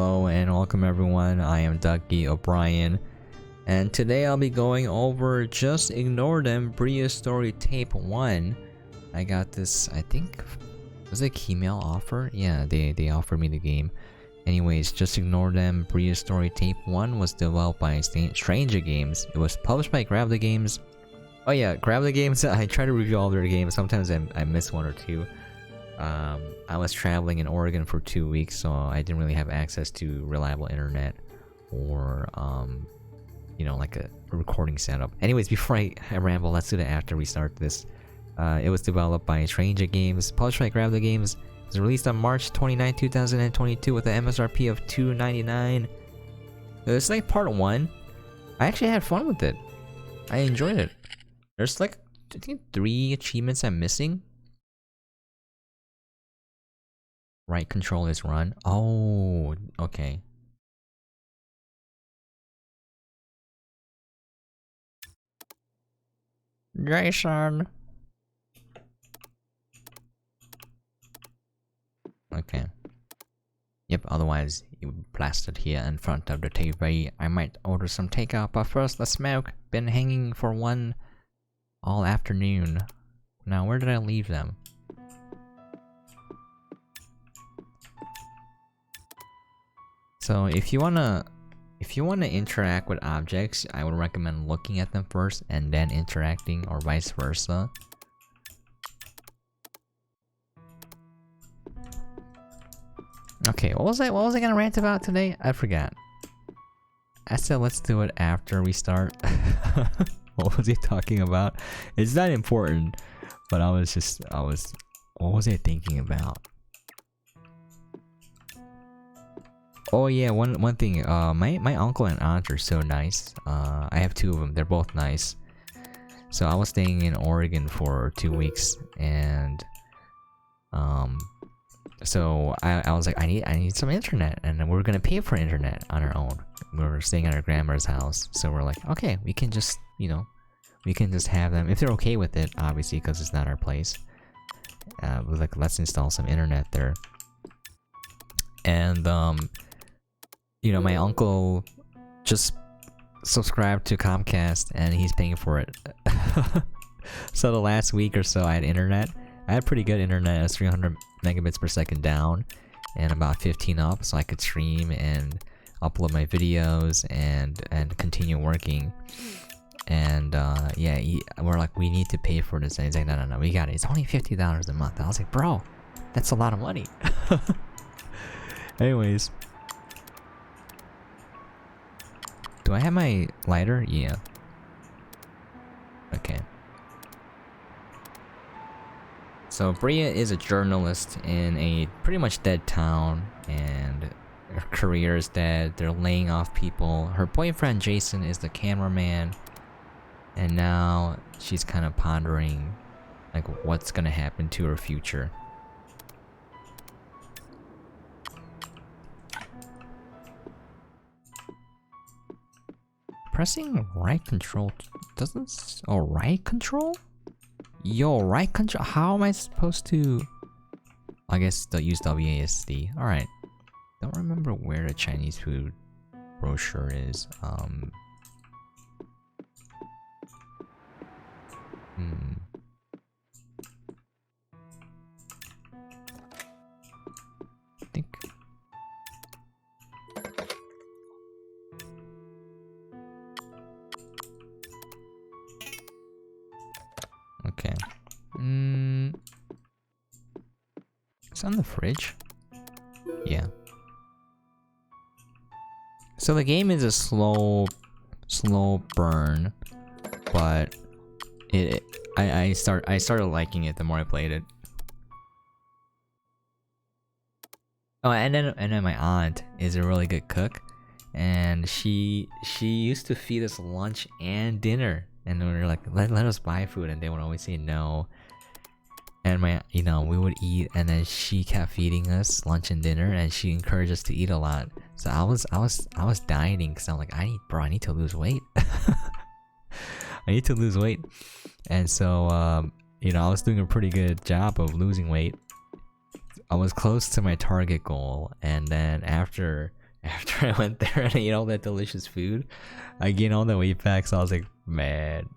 Hello and welcome everyone, I am Ducky Obrien, and today I'll be going over Just Ignore Them Brea Story Tape 1. I got this, I think, was it a email offer? Yeah, they offered me the game. Anyways, Just Ignore Them Brea Story Tape 1 was developed by Stranga Games. It was published by GrabTheGames. Oh yeah, GrabTheGames, I try to review all their games, sometimes I miss one or two. I was traveling in Oregon for 2 weeks, so I didn't really have access to reliable internet or, you know, like a recording setup. Anyways, before I ramble, let's do that after we start this. It was developed by Stranga Games, published by GrabTheGames. It was released on March 29, 2022 with an MSRP of $2.99. It's like part 1. I actually had fun with it. I enjoyed it. There's like, I think 3 achievements I'm missing. Right control is run. Oh, okay. Jason. Okay. Yep, otherwise you would be blasted here in front of the TV. I might order some takeout, but first let's smoke. Been hanging for one all afternoon. Now where did I leave them? So if you wanna interact with objects, I would recommend looking at them first and then interacting, or vice versa. Okay, what was I gonna rant about today? I forgot. I said let's do it after we start. What was he talking about? It's not important, but what was I thinking about? Oh yeah, one thing, my uncle and aunt are so nice. I have 2 of them, they're both nice. So I was staying in Oregon for 2 weeks, and so I was like, I need some internet, and then we're gonna pay for internet on our own. We were staying at our grandma's house, so we're like, okay, we can just, you know, we can just have them, if they're okay with it, obviously, because it's not our place. We're like, let's install some internet there. And you know, my uncle just subscribed to Comcast and he's paying for it. So the last week or so I had internet. I had pretty good internet. It was 300 megabits per second down and about 15 up, so I could stream and upload my videos and continue working. And yeah, we're like, we need to pay for this, and he's like, no, we got it. It's only $50 a month. I was like, bro, that's a lot of money. Anyways. Do I have my lighter? Yeah. Okay. So Brea is a journalist in a pretty much dead town, and her career is dead. They're laying off people. Her boyfriend Jason is the cameraman, and now she's kind of pondering like what's gonna happen to her future. Pressing right control doesn't... Oh, right control? Yo, right control? How am I supposed to... I guess they'll use WASD. Alright. Don't remember where the Chinese food brochure is. I think... Okay. It's on the fridge. Yeah. So the game is a slow burn, but I started liking it the more I played it. Oh, and then my aunt is a really good cook, and she used to feed us lunch and dinner. And we were like, let us buy food, and they would always say no. And we would eat, and then she kept feeding us lunch and dinner, and she encouraged us to eat a lot. So I was dieting because I'm like, I need to lose weight. I need to lose weight. And so you know, I was doing a pretty good job of losing weight. I was close to my target goal, and then after After I went there and ate all that delicious food, I gained all the weight back, so I was like, man.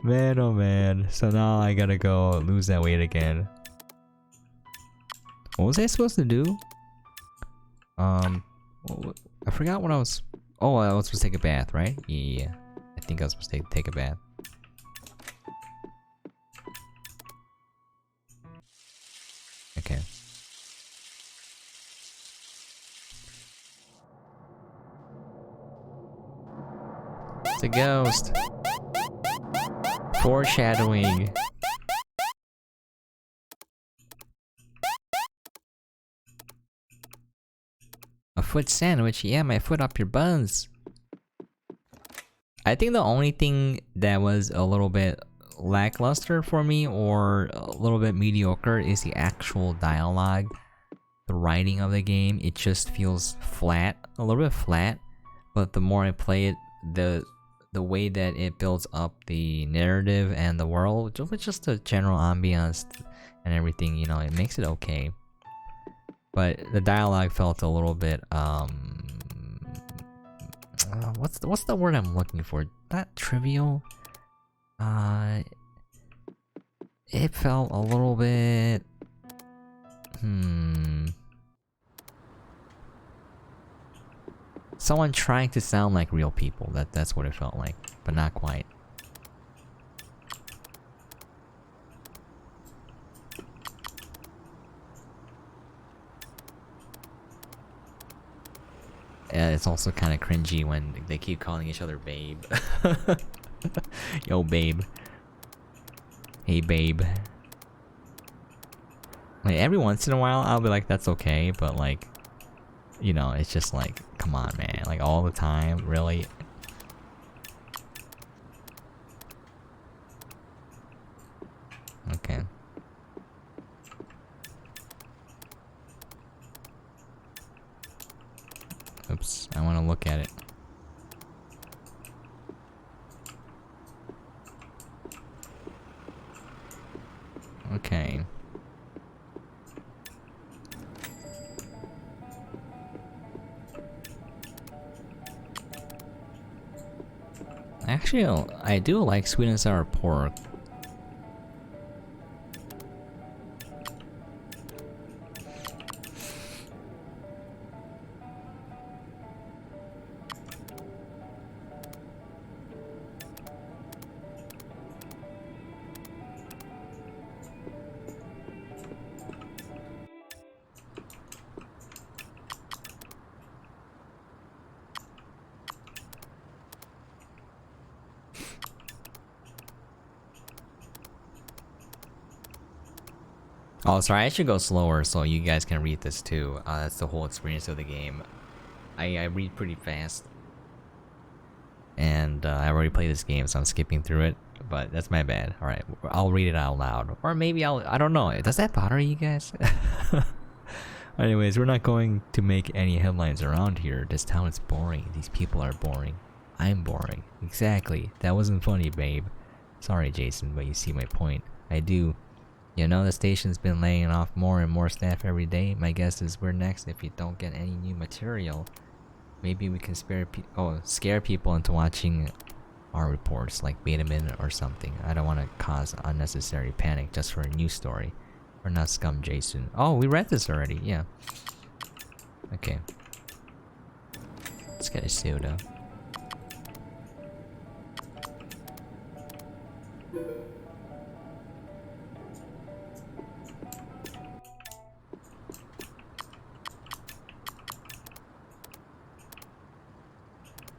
Man, oh man. So now I gotta go lose that weight again. What was I supposed to do? I forgot what I was... Oh, I was supposed to take a bath, right? Yeah. I think I was supposed to take a bath. Okay. It's a ghost. Foreshadowing. A foot sandwich? Yeah, my foot up your buns. I think the only thing that was a little bit lackluster for me, or a little bit mediocre, is the actual dialogue. The writing of the game, it just feels flat, a little bit flat. But the more I play it, the way that it builds up the narrative and the world, just the general ambiance and everything, you know, it makes it okay. But the dialogue felt a little bit, what's the word I'm looking for? Not trivial. It felt a little bit, someone trying to sound like real people. That's what it felt like, but not quite. It's also kind of cringy when they keep calling each other babe. Yo, babe. Hey, babe. Like, every once in a while, I'll be like, that's okay, but like, you know, it's just like, come on, man. Like, all the time, really? Okay. Oops, I want to look at it. Okay. Actually, I do like sweet and sour pork. Oh, sorry, I should go slower so you guys can read this too. That's the whole experience of the game. I read pretty fast. And I already played this game, so I'm skipping through it. But that's my bad. Alright, I'll read it out loud. Or maybe I don't know. Does that bother you guys? Anyways, we're not going to make any headlines around here. This town is boring. These people are boring. I'm boring. Exactly. That wasn't funny, babe. Sorry, Jason, but you see my point. I do. You know, the station's been laying off more and more staff every day. My guess is we're next if you don't get any new material. Maybe we can scare people into watching our reports, like beta minute or something. I don't want to cause unnecessary panic just for a news story. We're not scum, Jason. Oh, we read this already. Yeah. Okay. Let's get a soda.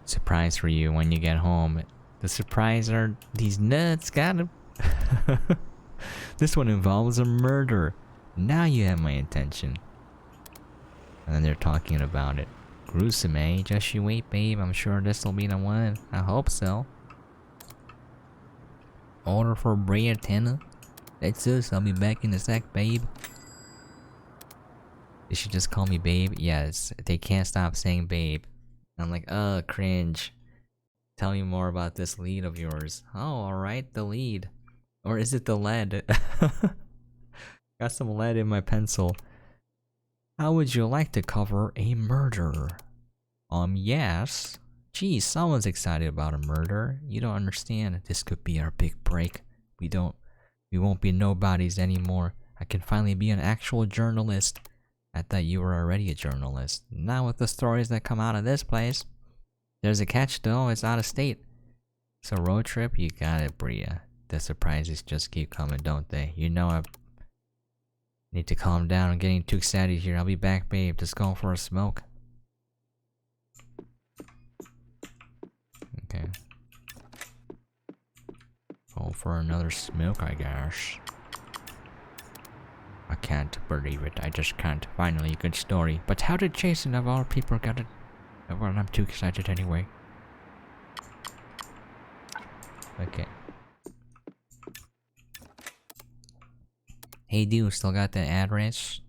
Surprise for you when you get home. The surprise are these nuts. Got him. This one involves a murder. Now you have my attention. And then they're talking about it. Gruesome, eh? Just you wait, babe. I'm sure this'll be the one. I hope so. Order for Brea Tena. That's us. I'll be back in a sec, babe. They should just call me babe. Yes, they can't stop saying babe. I'm like, cringe. Tell me more about this lead of yours. Oh, alright, the lead. Or is it the lead? Got some lead in my pencil. How would you like to cover a murder? Yes. Geez, someone's excited about a murder. You don't understand. This could be our big break. We won't be nobodies anymore. I can finally be an actual journalist. I thought you were already a journalist. Not with the stories that come out of this place. There's a catch though, it's out of state. So road trip, you got it, Brea. The surprises just keep coming, don't they? You know I need to calm down. I'm getting too excited here. I'll be back, babe. Just going for a smoke. Okay. Go for another smoke, I guess. I can't believe it. I just can't. Finally, a good story. But how did Jason of all people get it? Well, I'm too excited anyway. Okay. Hey dude, still got the address?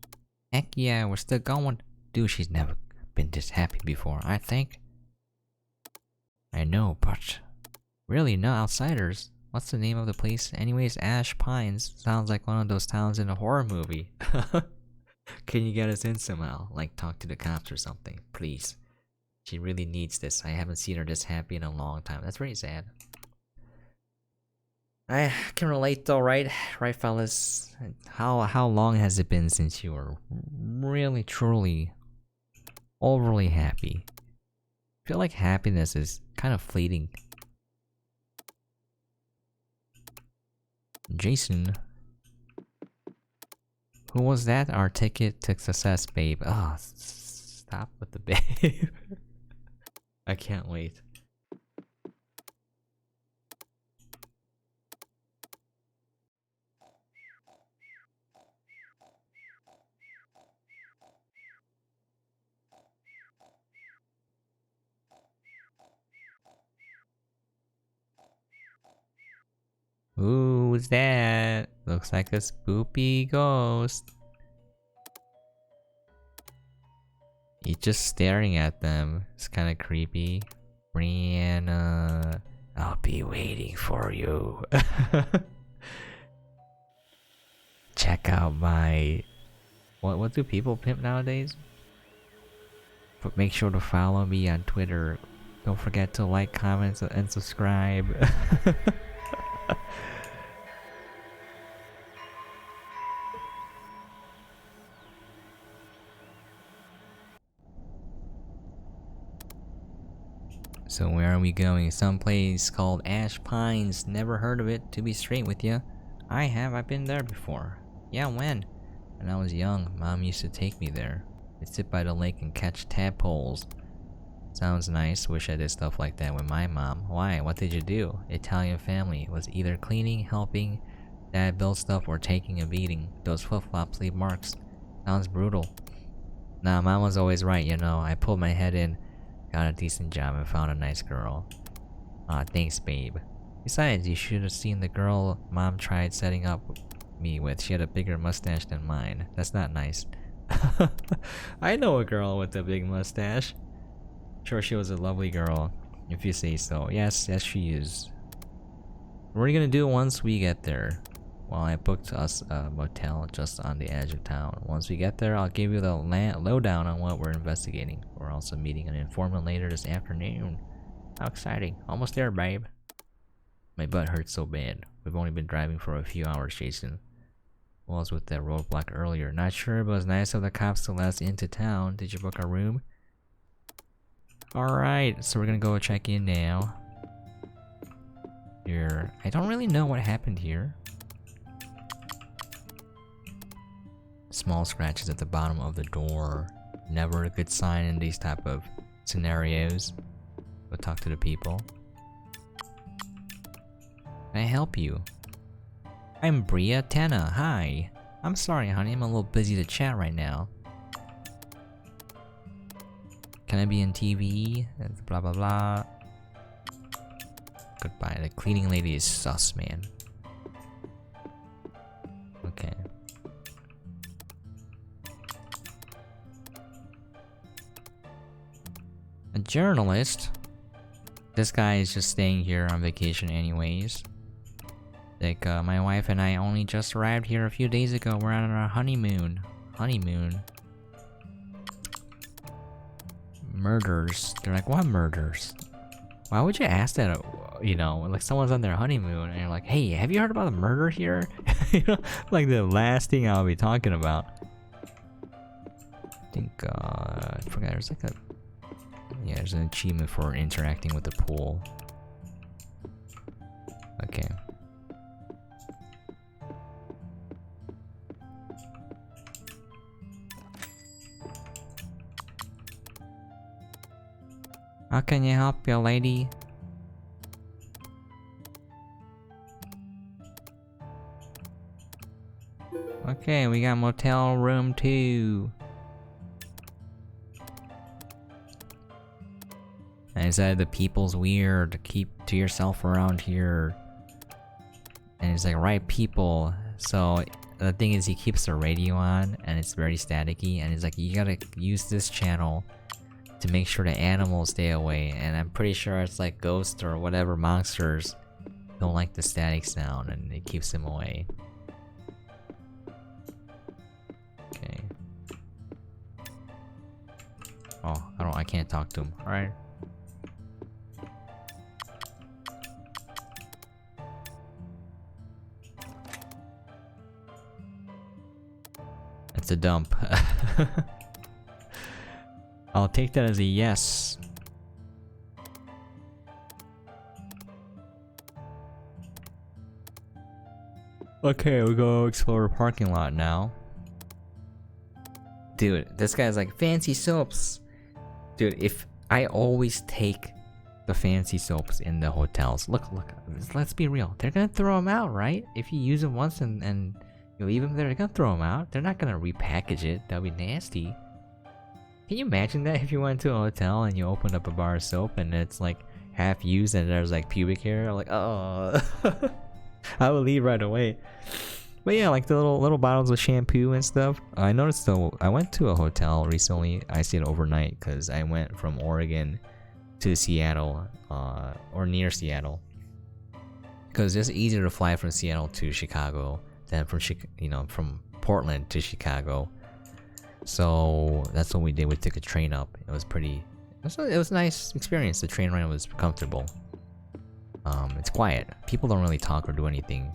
Heck yeah, we're still going. Dude, she's never been this happy before, I think. I know, but really, no outsiders. What's the name of the place? Anyways, Ash Pines. Sounds like one of those towns in a horror movie. Can you get us in somehow? Like talk to the cops or something, please. She really needs this. I haven't seen her this happy in a long time. That's very sad. I can relate though, right? Right, fellas? How long has it been since you were really, truly, overly happy? I feel like happiness is kind of fleeting. Jason. Who was that? Our ticket to success, babe. Oh, stop with the babe. I can't wait. Who's that? Looks like a spoopy ghost. He's just staring at them. It's kind of creepy. Brianna, I'll be waiting for you. Check out my... What do people pimp nowadays? But make sure to follow me on Twitter. Don't forget to like, comment, and subscribe. So where are we going? Someplace called Ash Pines. Never heard of it, to be straight with you. I have. I've been there before. Yeah, when? When I was young, Mom used to take me there. I'd sit by the lake and catch tadpoles. Sounds nice. Wish I did stuff like that with my mom. Why? What did you do? Italian family. Was either cleaning, helping, Dad build stuff, or taking a beating. Those flip-flops leave marks. Sounds brutal. Nah, Mom was always right, you know. I pulled my head in, got a decent job, and found a nice girl. Aw, thanks, babe. Besides, you should have seen the girl Mom tried setting up me with. She had a bigger mustache than mine. That's not nice. I know a girl with a big mustache. Sure, she was a lovely girl, if you say so. Yes, she is. What are you gonna do once we get there? Well, I booked us a motel just on the edge of town. Once we get there, I'll give you the lowdown on what we're investigating. We're also meeting an informant later this afternoon. How exciting. Almost there, babe. My butt hurts so bad. We've only been driving for a few hours, Jason. What was with that roadblock earlier? Not sure, but it was nice of the cops to let us into town. Did you book a room? Alright, so we're gonna go check in now. Here. I don't really know what happened here. Small scratches at the bottom of the door. Never a good sign in these type of scenarios. Go talk to the people. Can I help you? I'm Brea Tena. Hi. I'm sorry, honey. I'm a little busy to chat right now. Can I be in TV? Blah blah blah. Goodbye. The cleaning lady is sus, man. Okay. A journalist? This guy is just staying here on vacation anyways. Like, my wife and I only just arrived here a few days ago. We're on our honeymoon. Honeymoon? Murders. They're like, what murders? Why would you ask that? You know, like someone's on their honeymoon and you're like, hey, have you heard about a murder here? You know, like the last thing I'll be talking about. I think, I forgot, there's like a... Yeah, there's an achievement for interacting with the pool. Okay. How can you help you, lady? Okay, we got motel room 2. And he said the people's weird. Keep to yourself around here. And he's like, right people. So the thing is, he keeps the radio on and it's very staticky. And he's like, you gotta use this channel to make sure the animals stay away. And I'm pretty sure it's like ghosts or whatever monsters don't like the static sound and it keeps them away. Okay. Oh, I can't talk to him. Alright. It's a dump. I'll take that as a yes. Okay, we go explore a parking lot now. Dude, this guy's like, fancy soaps. Dude, if I always take the fancy soaps in the hotels. Look, let's be real. They're gonna throw them out, right? If you use them once and you leave them there, they're gonna throw them out. They're not gonna repackage it. That'd be nasty. Can you imagine that if you went to a hotel and you opened up a bar of soap and it's like half used and there's like pubic hair? Like, oh, I would leave right away. But yeah, like the little bottles of shampoo and stuff. I noticed though, I went to a hotel recently. I stayed overnight because I went from Oregon to Seattle, or near Seattle. Because it's easier to fly from Seattle to Chicago than from Portland to Chicago. So that's what we did. We took a train up. It was a nice experience. The train ride was comfortable. It's quiet. People don't really talk or do anything.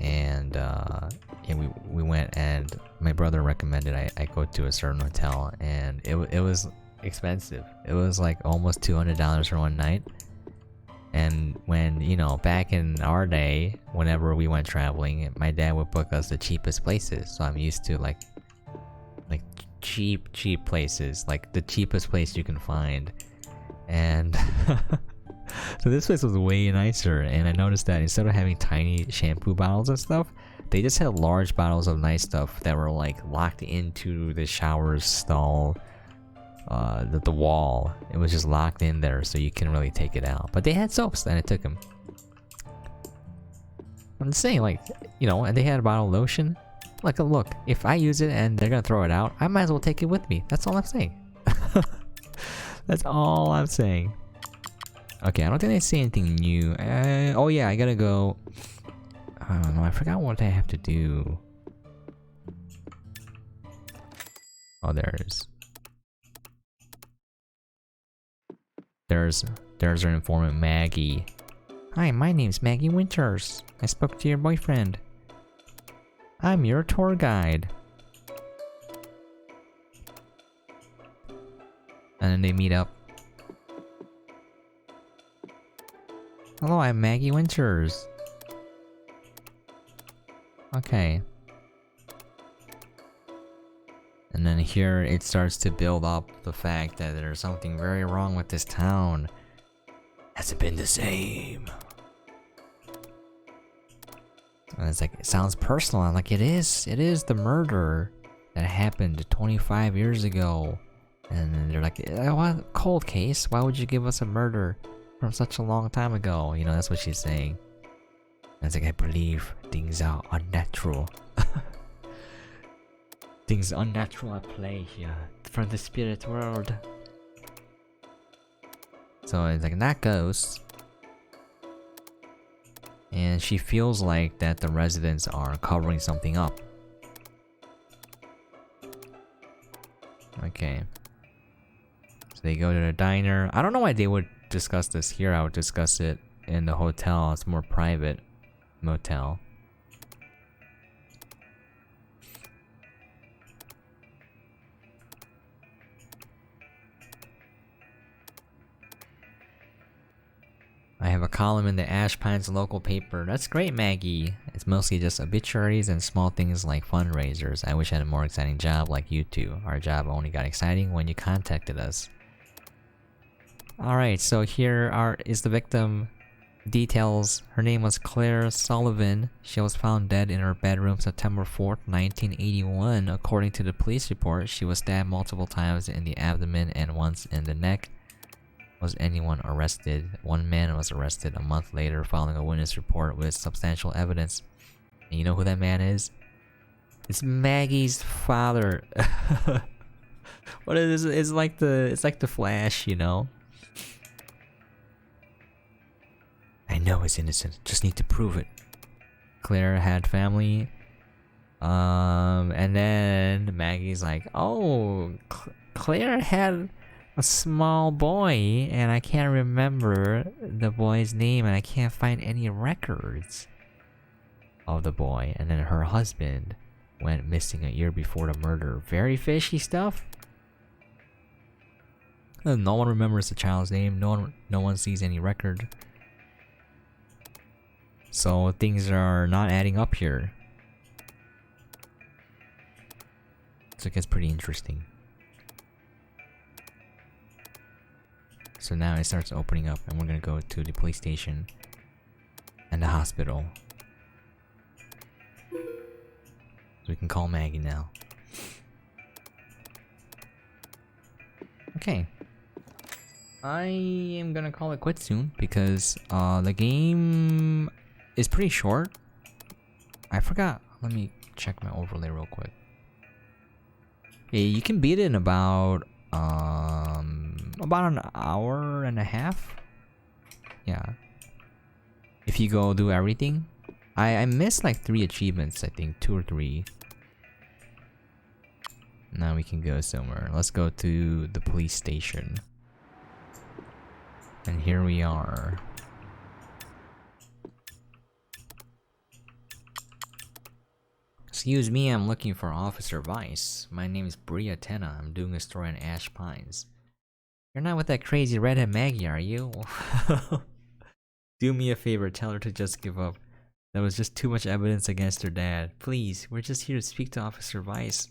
And yeah, we went, and my brother recommended I go to a certain hotel, and it was expensive. It was like almost $200 for one night. And when, back in our day, whenever we went traveling, my dad would book us the cheapest places. So I'm used to like cheap places, like the cheapest place you can find. And so this place was way nicer, and I noticed that instead of having tiny shampoo bottles and stuff, they just had large bottles of nice stuff that were like locked into the shower stall, the wall. It was just locked in there, so you couldn't really take it out. But they had soaps, and I took them. I'm just saying, and they had a bottle of lotion. Like, look, if I use it and they're gonna throw it out, I might as well take it with me. That's all I'm saying. That's all I'm saying. Okay, I don't think they say anything new. Oh yeah, I gotta go. I don't know, I forgot what I have to do. Oh, there's our informant, Maggie. Hi, my name's Maggie Winters. I spoke to your boyfriend. I'm your tour guide. And then they meet up. Hello, I'm Maggie Winters. Okay. And then here it starts to build up the fact that there's something very wrong with this town. Hasn't been the same. And it's like, it sounds personal. I'm like, it is the murder that happened 25 years ago. And then they're like, what cold case? Why would you give us a murder from such a long time ago? That's what she's saying. And it's like, I believe things are unnatural. Things unnatural at play here from the spirit world. So it's like, not ghosts. And she feels like that the residents are covering something up. Okay. they go to the diner. I don't know why they would discuss this here. I would discuss it in the hotel. It's more private motel. I have a column in the Ash Pines local paper. That's great, Maggie. It's mostly just obituaries and small things like fundraisers. I wish I had a more exciting job like you two. Our job only got exciting when you contacted us. Alright, so here is the victim details. Her name was Claire Sullivan. She was found dead in her bedroom September 4th, 1981. According to the police report, she was stabbed multiple times in the abdomen and once in the neck. Was anyone arrested? One man was arrested a month later following a witness report with substantial evidence. And you know who that man is? It's Maggie's father. What is this? It's like the Flash, you know? I know he's innocent. Just need to prove it. Claire had family. And then Maggie's like, oh, Claire had a small boy, and I can't remember the boy's name, and I can't find any records of the boy. And then her husband went missing a year before the murder. Very fishy stuff. No one remembers the child's name. No one sees any record. So things are not adding up here. So it gets pretty interesting. So now it starts opening up, and we're gonna go to the police station and the hospital. So we can call Maggie now. Okay. I am gonna call it quits soon because the game is pretty short. I forgot. Let me check my overlay real quick. Yeah, you can beat it in about an hour and a half. Yeah. If you go do everything. I missed like 3 achievements, I think 2 or 3. Now we can go somewhere. Let's go to the police station. And here we are. Excuse me, I'm looking for Officer Vice. My name is Brea Tena. I'm doing a story on Ash Pines. You're not with that crazy redhead Maggie, are you? Do me a favor, tell her to just give up. There was just too much evidence against her dad. Please, we're just here to speak to Officer Vice.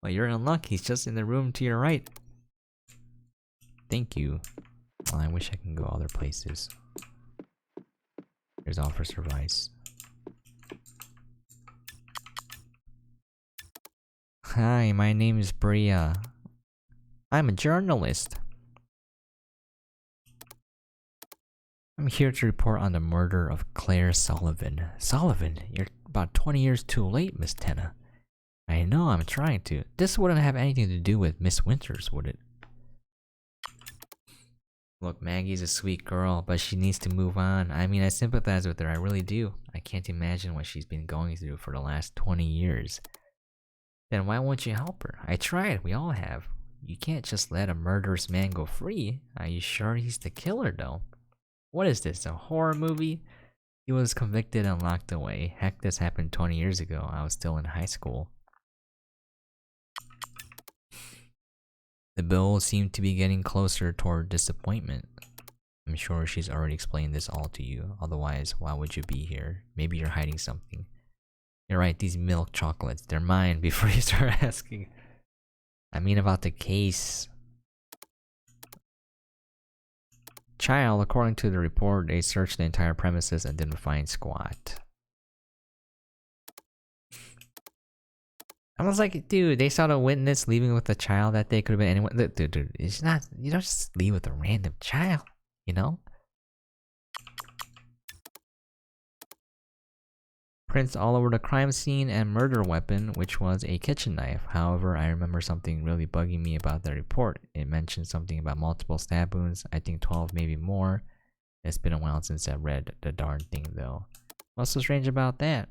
Well, you're in luck. He's just in the room to your right. Thank you. Well, I wish I can go other places. There's Officer Vice. Hi, my name is Brea. I'm a journalist. I'm here to report on the murder of Claire Sullivan. Sullivan? You're about 20 years too late, Miss Tena. I know, I'm trying to. This wouldn't have anything to do with Miss Winters, would it? Look, Maggie's a sweet girl, but she needs to move on. I mean, I sympathize with her, I really do. I can't imagine what she's been going through for the last 20 years. Then why won't you help her? I tried, we all have. You can't just let a murderous man go free. Are you sure he's the killer, though? What is this, a horror movie? He was convicted and locked away. Heck, this happened 20 years ago. I was still in high school. The bill seemed to be getting closer toward disappointment. I'm sure she's already explained this all to you. Otherwise, why would you be here? Maybe you're hiding something. You're right, these milk chocolates, they're mine before you start asking. I mean about the case. Child, according to the report, they searched the entire premises and didn't find squat. I was like, dude, they saw the witness leaving with a child that day. Could have been anyone. Dude, it's not. You don't just leave with a random child, you know? Prints all over the crime scene and murder weapon, which was a kitchen knife. However, I remember something really bugging me about the report. It mentioned something about multiple stab wounds. I think 12, maybe more. It's been a while since I read the darn thing, though. What's so strange about that?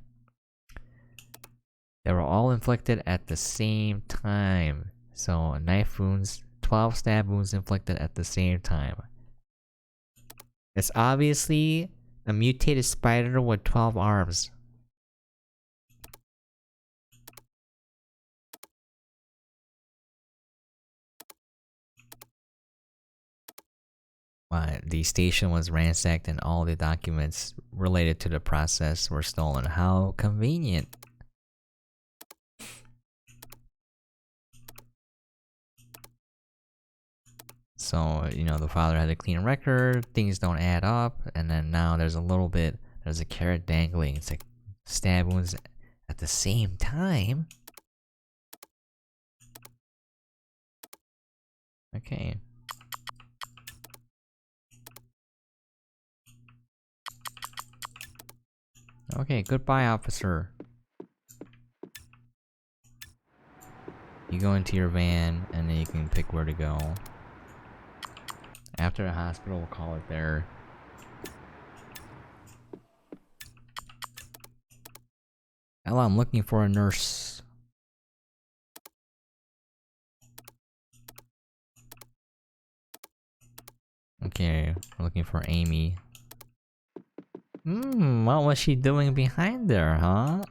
They were all inflicted at the same time. So, knife wounds, 12 stab wounds inflicted at the same time. It's obviously a mutated spider with 12 arms. The station was ransacked and all the documents related to the process were stolen. How convenient. So, you know, the father had a clean record, things don't add up, and then now there's a carrot dangling. It's like stab wounds at the same time. Okay. Okay, goodbye, officer. You go into your van, and then you can pick where to go. After the hospital, we'll call it there. Hello, I'm looking for a nurse. Okay, we're looking for Amy. What was she doing behind there, huh?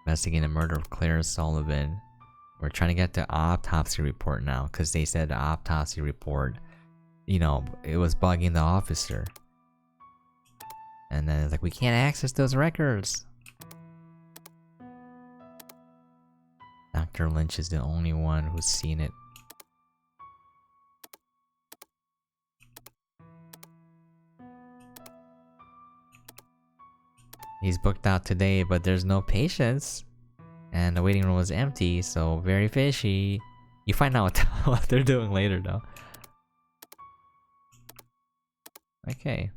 Investigating the murder of Claire Sullivan. We're trying to get the autopsy report now, because they said the autopsy report, you know, it was bugging the officer. And then it's like, we can't access those records. Dr. Lynch is the only one who's seen it. He's booked out today, but there's no patients. And the waiting room was empty, so very fishy. You find out what they're doing later, though. Okay.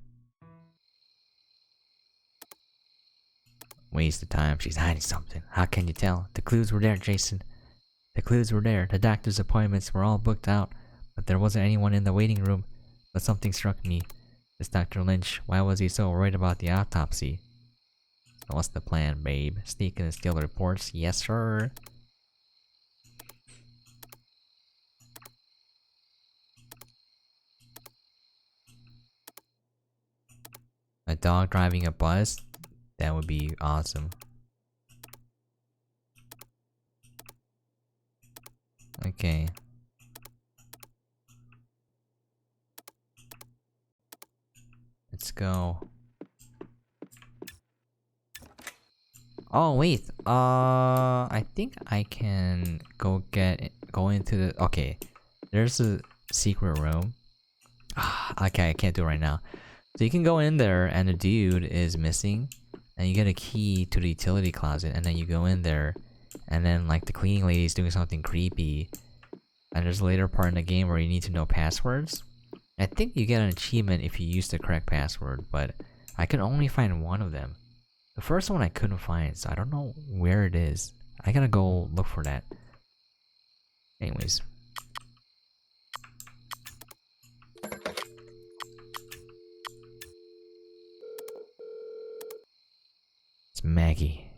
Waste of time. She's hiding something. How can you tell? The clues were there, Jason. The clues were there. The doctor's appointments were all booked out, but there wasn't anyone in the waiting room. But something struck me. This Dr. Lynch, why was he so worried about the autopsy? So what's the plan, babe? Sneak in and steal the reports? Yes, sir. A dog driving a bus? That would be awesome. Okay. Let's go. Oh wait, I think I can go into the, okay. There's a secret room. Okay, I can't do it right now. So you can go in there and the dude is missing, and you get a key to the utility closet, and then you go in there, and then like the cleaning lady's doing something creepy, and there's a later part in the game where you need to know passwords. I think you get an achievement if you use the correct password, but I could only find one of them. The first one I couldn't find, so I don't know where it is. I gotta go look for that. Anyways. It's Maggie.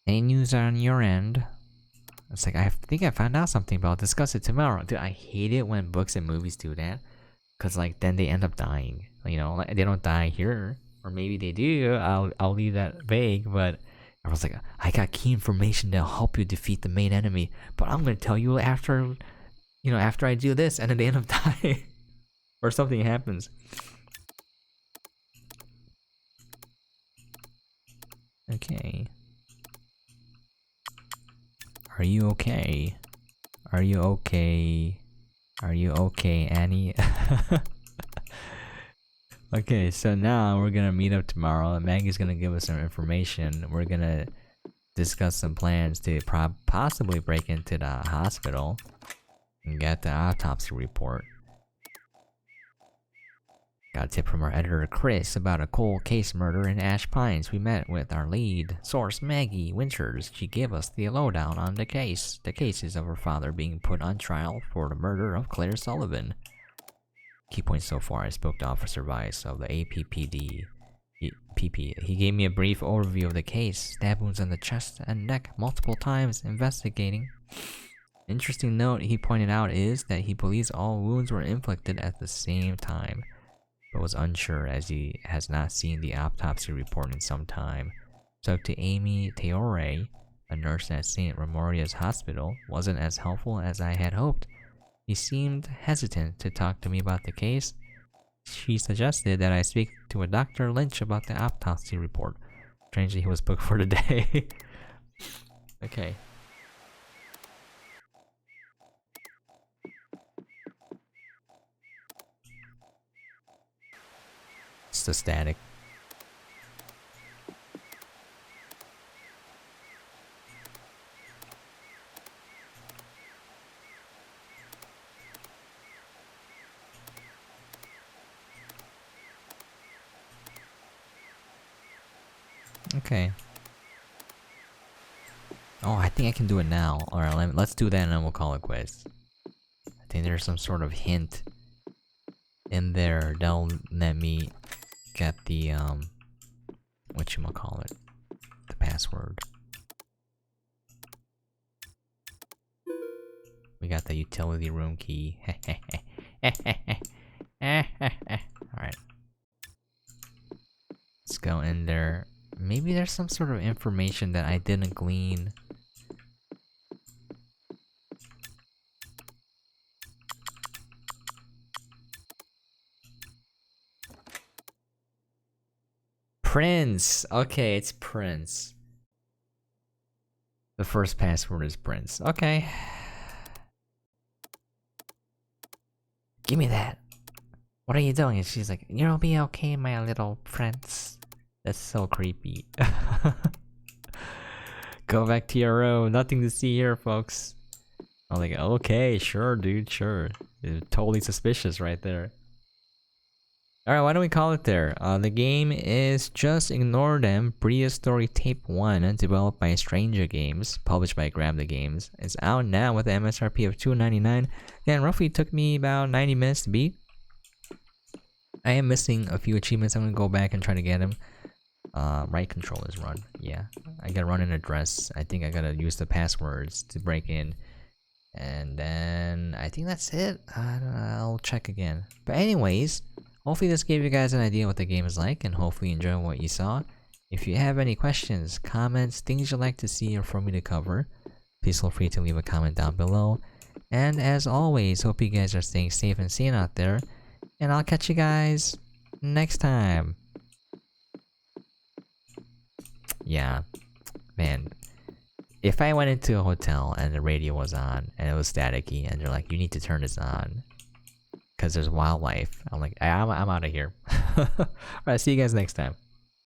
Any news on your end? It's like, I think I found out something, but I'll discuss it tomorrow. Dude, I hate it when books and movies do that. Cause like, then they end up dying. You know, like, they don't die here. Or maybe they do. I'll leave that vague, but I was like, I got key information that'll help you defeat the main enemy, but I'm gonna tell you after, you know, after I do this, and then they end up dying, or something happens. Okay. Are you okay? Are you okay? Are you okay, Annie? Okay, so now we're gonna meet up tomorrow, and Maggie's gonna give us some information. We're gonna discuss some plans to possibly break into the hospital and get the autopsy report. Got a tip from our editor Chris about a cold case murder in Ash Pines. We met with our lead source Maggie Winters. She gave us the lowdown on the case. The cases of her father being put on trial for the murder of Claire Sullivan. Key points so far: I spoke to Officer Weiss of the APPD PP. He gave me a brief overview of the case. Stab wounds on the chest and neck multiple times, investigating. Interesting note he pointed out is that he believes all wounds were inflicted at the same time, but was unsure as he has not seen the autopsy report in some time. Spoke to Amy Teore, a nurse at St. Memoria's Hospital, wasn't as helpful as I had hoped. He seemed hesitant to talk to me about the case. She suggested that I speak to a Dr. Lynch about the autopsy report. Strangely, he was booked for the day. Okay. It's the static. Okay. Oh, I think I can do it now. Alright, let's do that and then we'll call it quits. I think there's some sort of hint in there that'll let me get the, whatchamacallit, the password. We got the utility room key. Alright. Let's go in there. Maybe there's some sort of information that I didn't glean. Prince! Okay, it's Prince. The first password is Prince. Okay. Give me that. What are you doing? And she's like, you'll be okay, my little prince. That's so creepy. Go back to your room. Nothing to see here, folks. I'm like, okay, sure, dude, sure. It's totally suspicious right there. Alright, why don't we call it there? The game is Just Ignore Them, Brea Story Tape 1, developed by Stranga Games, published by GrabTheGames. It's out now with an MSRP of $2.99, and roughly took me about 90 minutes to beat. I am missing a few achievements. I'm gonna go back and try to get them. Right control is run. Yeah, I gotta run an address. I think I gotta use the passwords to break in. And then I think that's it. I'll check again. But anyways, hopefully this gave you guys an idea what the game is like, and hopefully you enjoy what you saw. If you have any questions, comments, things you'd like to see or for me to cover, please feel free to leave a comment down below. And as always, hope you guys are staying safe and sane out there. And I'll catch you guys next time. Yeah, man. If I went into a hotel and the radio was on and it was staticky and they're like, you need to turn this on because there's wildlife, I'm like, I'm out of here. Alright, see you guys next time.